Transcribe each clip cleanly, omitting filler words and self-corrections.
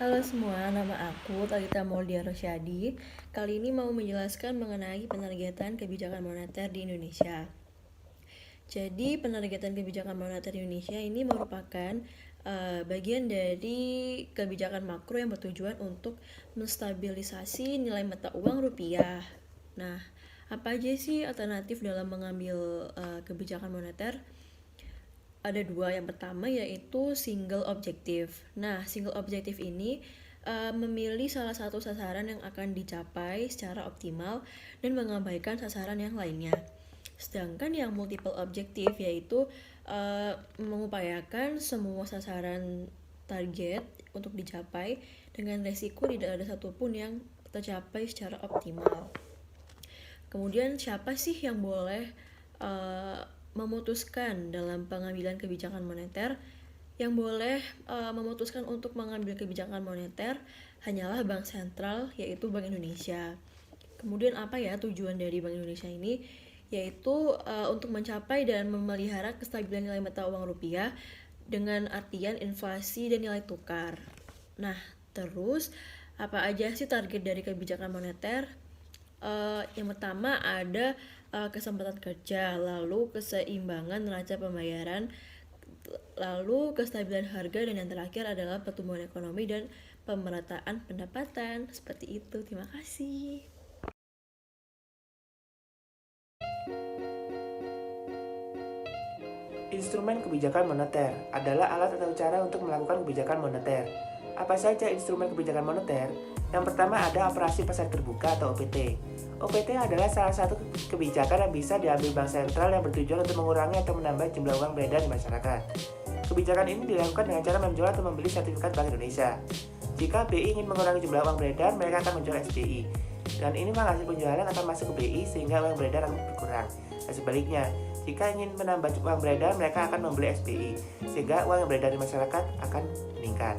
Halo semua, nama aku Talitha Maulia Rosyadi. Kali ini mau menjelaskan mengenai penargetan kebijakan moneter di Indonesia. Jadi, penargetan kebijakan moneter di Indonesia ini merupakan bagian dari kebijakan makro yang bertujuan untuk menstabilisasi nilai mata uang rupiah. Nah, apa aja sih alternatif dalam mengambil kebijakan moneter? Ada dua. Yang pertama yaitu single objektif. Nah, single objektif ini memilih salah satu sasaran yang akan dicapai secara optimal dan mengabaikan sasaran yang lainnya. Sedangkan yang multiple objektif yaitu mengupayakan semua sasaran target untuk dicapai dengan resiko tidak ada satupun yang tercapai secara optimal. Kemudian siapa sih yang boleh memutuskan dalam pengambilan kebijakan moneter? Yang boleh memutuskan untuk mengambil kebijakan moneter hanyalah Bank Sentral, yaitu Bank Indonesia. Kemudian apa ya tujuan dari Bank Indonesia ini? Yaitu untuk mencapai dan memelihara kestabilan nilai mata uang rupiah dengan artian inflasi dan nilai tukar. Nah, terus apa aja sih target dari kebijakan moneter? Yang pertama ada kesempatan kerja, lalu keseimbangan neraca pembayaran, lalu kestabilan harga, dan yang terakhir adalah pertumbuhan ekonomi dan pemerataan pendapatan. Seperti itu. Terima kasih. Instrumen kebijakan moneter adalah alat atau cara untuk melakukan kebijakan moneter. Apa saja instrumen kebijakan moneter? Yang pertama ada operasi pasar terbuka atau OPT. OPT adalah salah satu kebijakan yang bisa diambil bank sentral yang bertujuan untuk mengurangi atau menambah jumlah uang beredar di masyarakat. Kebijakan ini dilakukan dengan cara menjual atau membeli sertifikat Bank Indonesia. Jika BI ingin mengurangi jumlah uang beredar, mereka akan menjual SBI. Dan ini maka hasil penjualan akan masuk ke BI sehingga uang beredar akan berkurang. Dan sebaliknya, jika ingin menambah uang beredar, mereka akan membeli SBI sehingga uang yang beredar di masyarakat akan meningkat.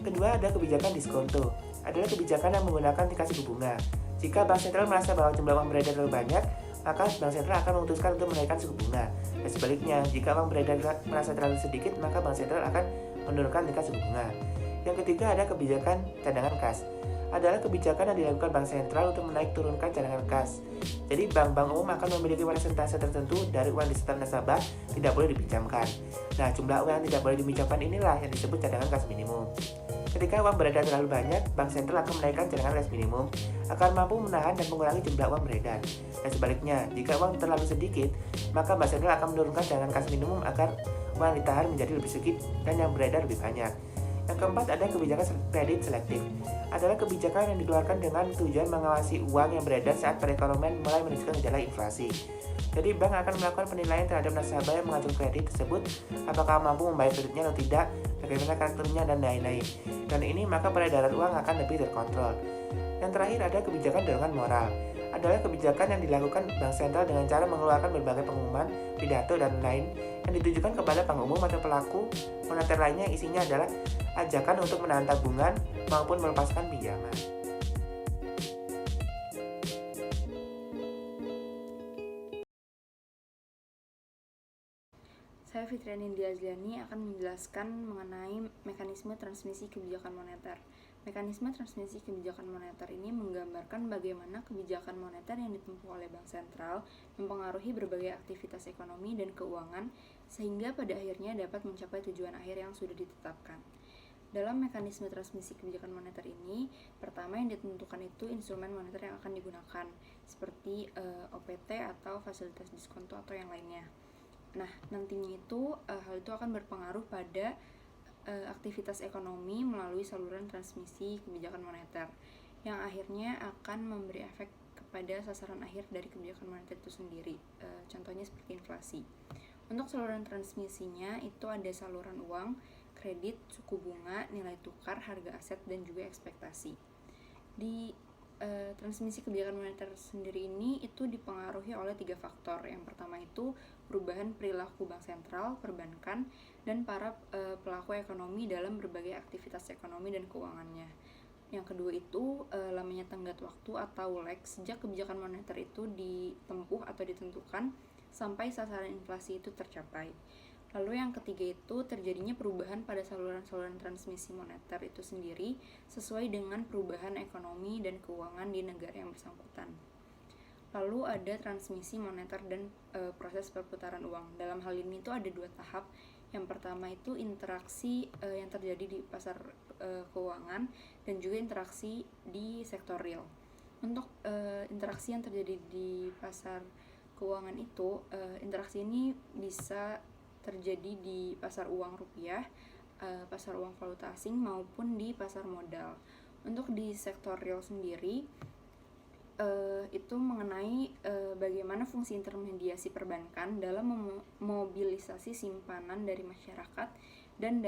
Kedua ada kebijakan diskonto. Adalah kebijakan yang menggunakan tingkat suku bunga. Jika bank sentral merasa bahwa jumlah uang beredar terlalu banyak, maka bank sentral akan memutuskan untuk menaikkan suku bunga. Dan sebaliknya, jika uang beredar merasa terlalu sedikit, maka bank sentral akan menurunkan tingkat suku bunga. Yang ketiga ada kebijakan cadangan kas. Adalah kebijakan yang dilakukan bank sentral untuk menaik turunkan cadangan kas. Jadi bank-bank umum akan memiliki persentase tertentu dari uang di setor nasabah tidak boleh dipinjamkan. Nah, jumlah uang yang tidak boleh dipinjamkan inilah yang disebut cadangan kas minimum. Ketika uang beredar terlalu banyak, bank sentral akan menaikkan cadangan kas minimum agar mampu menahan dan mengurangi jumlah uang beredar. Dan sebaliknya, jika uang terlalu sedikit, maka bank sentral akan menurunkan cadangan kas minimum agar uang ditahan menjadi lebih sedikit dan yang beredar lebih banyak. Yang keempat ada kebijakan kredit selektif. Adalah kebijakan yang dikeluarkan dengan tujuan mengawasi uang yang beredar saat perekonomian mulai menunjukkan gejala inflasi. Jadi bank akan melakukan penilaian terhadap nasabah yang mengajukan kredit tersebut, apakah mampu membayar kreditnya atau tidak, bagaimana karakternya dan lain-lain. Dan ini maka peredaran uang akan lebih terkontrol. Yang terakhir ada kebijakan dorongan moral. Adalah kebijakan yang dilakukan bank sentral dengan cara mengeluarkan berbagai pengumuman, pidato, dan lain yang ditujukan kepada bank umum atau pelaku moneter lainnya yang isinya adalah ajakan untuk menahan tabungan maupun melepaskan pinjaman. Saya Fitriani Diazliani akan menjelaskan mengenai mekanisme transmisi kebijakan moneter. Mekanisme transmisi kebijakan moneter ini menggambarkan bagaimana kebijakan moneter yang ditempuh oleh bank sentral mempengaruhi berbagai aktivitas ekonomi dan keuangan sehingga pada akhirnya dapat mencapai tujuan akhir yang sudah ditetapkan. Dalam mekanisme transmisi kebijakan moneter ini, pertama yang ditentukan itu instrumen moneter yang akan digunakan, seperti OPT atau fasilitas diskonto atau yang lainnya. Nah, nantinya itu hal itu akan berpengaruh pada aktivitas ekonomi melalui saluran transmisi kebijakan moneter yang akhirnya akan memberi efek kepada sasaran akhir dari kebijakan moneter itu sendiri. Contohnya seperti inflasi. Untuk saluran transmisinya itu ada saluran uang, kredit, suku bunga, nilai tukar, harga aset, dan juga ekspektasi. Di transmisi kebijakan moneter sendiri ini itu dipengaruhi oleh 3 faktor. Yang pertama itu perubahan perilaku bank sentral, perbankan, dan para pelaku ekonomi dalam berbagai aktivitas ekonomi dan keuangannya. Yang kedua itu lamanya tenggat waktu atau lag sejak kebijakan moneter itu ditempuh atau ditentukan sampai sasaran inflasi itu tercapai. Lalu yang ketiga itu terjadinya perubahan pada saluran-saluran transmisi moneter itu sendiri sesuai dengan perubahan ekonomi dan keuangan di negara yang bersangkutan. Lalu ada transmisi moneter dan proses perputaran uang. Dalam hal ini itu ada 2 tahap. Yang pertama itu interaksi yang terjadi di pasar keuangan dan juga interaksi di sektor real. Untuk interaksi yang terjadi di pasar keuangan itu, interaksi ini bisa terjadi di pasar uang rupiah, pasar uang valuta asing maupun di pasar modal. Untuk di sektor real sendiri itu mengenai bagaimana fungsi intermediasi perbankan dalam memobilisasi simpanan dari masyarakat dan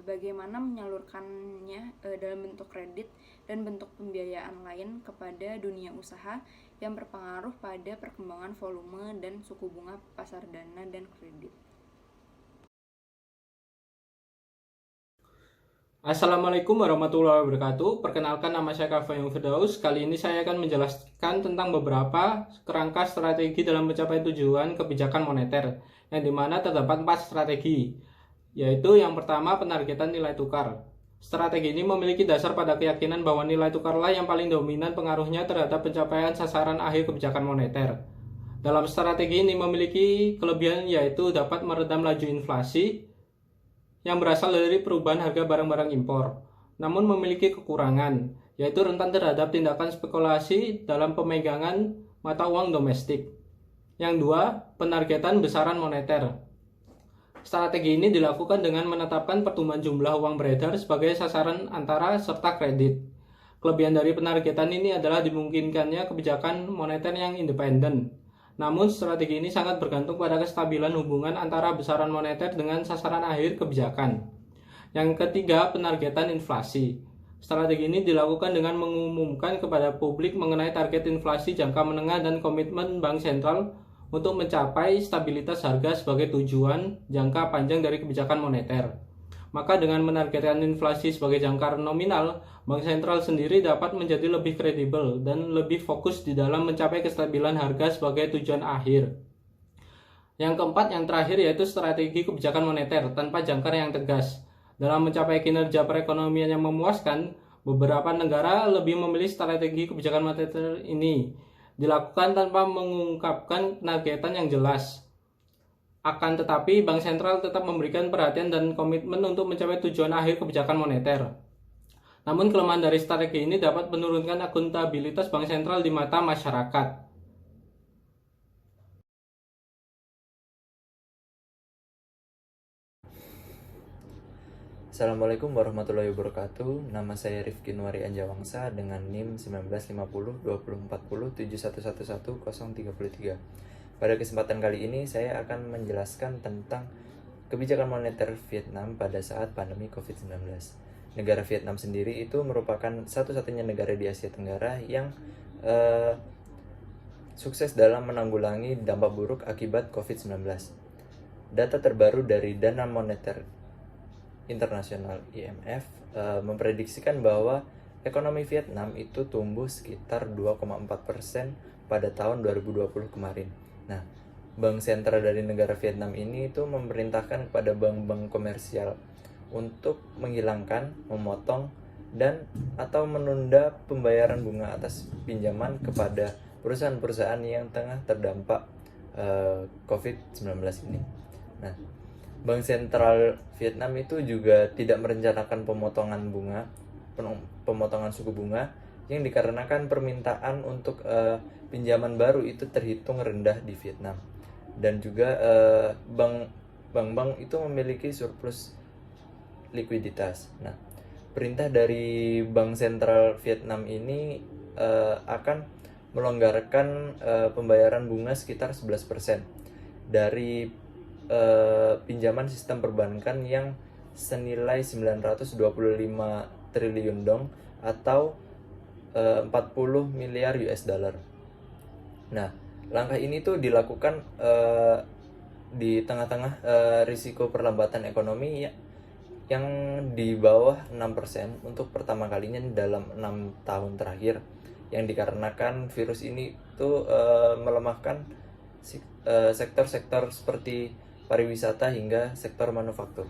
bagaimana menyalurkannya dalam bentuk kredit dan bentuk pembiayaan lain kepada dunia usaha yang berpengaruh pada perkembangan volume dan suku bunga pasar dana dan kredit. Assalamualaikum warahmatullahi wabarakatuh. Perkenalkan, nama saya Kafayung Firdaus. Kali ini saya akan menjelaskan tentang beberapa kerangka strategi dalam mencapai tujuan kebijakan moneter, yang dimana terdapat 4 strategi, yaitu yang pertama penargetan nilai tukar. Strategi ini memiliki dasar pada keyakinan bahwa nilai tukarlah yang paling dominan pengaruhnya terhadap pencapaian sasaran akhir kebijakan moneter. Dalam strategi ini memiliki kelebihan yaitu dapat meredam laju inflasi yang berasal dari perubahan harga barang-barang impor, namun memiliki kekurangan, yaitu rentan terhadap tindakan spekulasi dalam pemegangan mata uang domestik. Yang 2, penargetan besaran moneter. Strategi ini dilakukan dengan menetapkan pertumbuhan jumlah uang beredar sebagai sasaran antara serta kredit. Kelebihan dari penargetan ini adalah dimungkinkannya kebijakan moneter yang independen. Namun strategi ini sangat bergantung pada kestabilan hubungan antara besaran moneter dengan sasaran akhir kebijakan. Yang ketiga, penargetan inflasi. Strategi ini dilakukan dengan mengumumkan kepada publik mengenai target inflasi jangka menengah dan komitmen Bank Sentral untuk mencapai stabilitas harga sebagai tujuan jangka panjang dari kebijakan moneter. Maka dengan menargetkan inflasi sebagai jangka nominal, Bank Sentral sendiri dapat menjadi lebih kredibel dan lebih fokus di dalam mencapai kestabilan harga sebagai tujuan akhir. Yang keempat, yang terakhir, yaitu strategi kebijakan moneter tanpa jangkar yang tegas. Dalam mencapai kinerja perekonomian yang memuaskan, beberapa negara lebih memilih strategi kebijakan moneter ini dilakukan tanpa mengungkapkan penargetan yang jelas. Akan tetapi, Bank Sentral tetap memberikan perhatian dan komitmen untuk mencapai tujuan akhir kebijakan moneter. Namun, kelemahan dari strategi ini dapat menurunkan akuntabilitas Bank Sentral di mata masyarakat. Assalamualaikum warahmatullahi wabarakatuh. Nama saya Rifki Nuari Anjawangsa dengan NIM 1950-2040-7111-033. Pada kesempatan kali ini saya akan menjelaskan tentang kebijakan moneter Vietnam pada saat pandemi COVID-19. Negara Vietnam sendiri itu merupakan satu-satunya negara di Asia Tenggara yang sukses dalam menanggulangi dampak buruk akibat COVID-19. Data terbaru dari Dana Moneter Internasional IMF memprediksikan bahwa ekonomi Vietnam itu tumbuh sekitar 2,4% pada tahun 2020 kemarin. Nah, bank sentral dari negara Vietnam ini itu memerintahkan kepada bank-bank komersial untuk menghilangkan, memotong, dan atau menunda pembayaran bunga atas pinjaman kepada perusahaan-perusahaan yang tengah terdampak COVID-19 ini. Nah, Bank Sentral Vietnam itu juga tidak merencanakan pemotongan suku bunga yang dikarenakan permintaan untuk pinjaman baru itu terhitung rendah di Vietnam, dan juga bank-bank itu memiliki surplus likuiditas. Nah, perintah dari Bank Sentral Vietnam ini akan melonggarkan pembayaran bunga sekitar 11% dari pinjaman sistem perbankan yang senilai 925 triliun dong atau 40 miliar US dollar. Nah, langkah ini tuh dilakukan di tengah-tengah risiko perlambatan ekonomi yang di bawah 6% untuk pertama kalinya dalam 6 tahun terakhir, yang dikarenakan virus ini tuh melemahkan sektor-sektor seperti pariwisata hingga sektor manufaktur.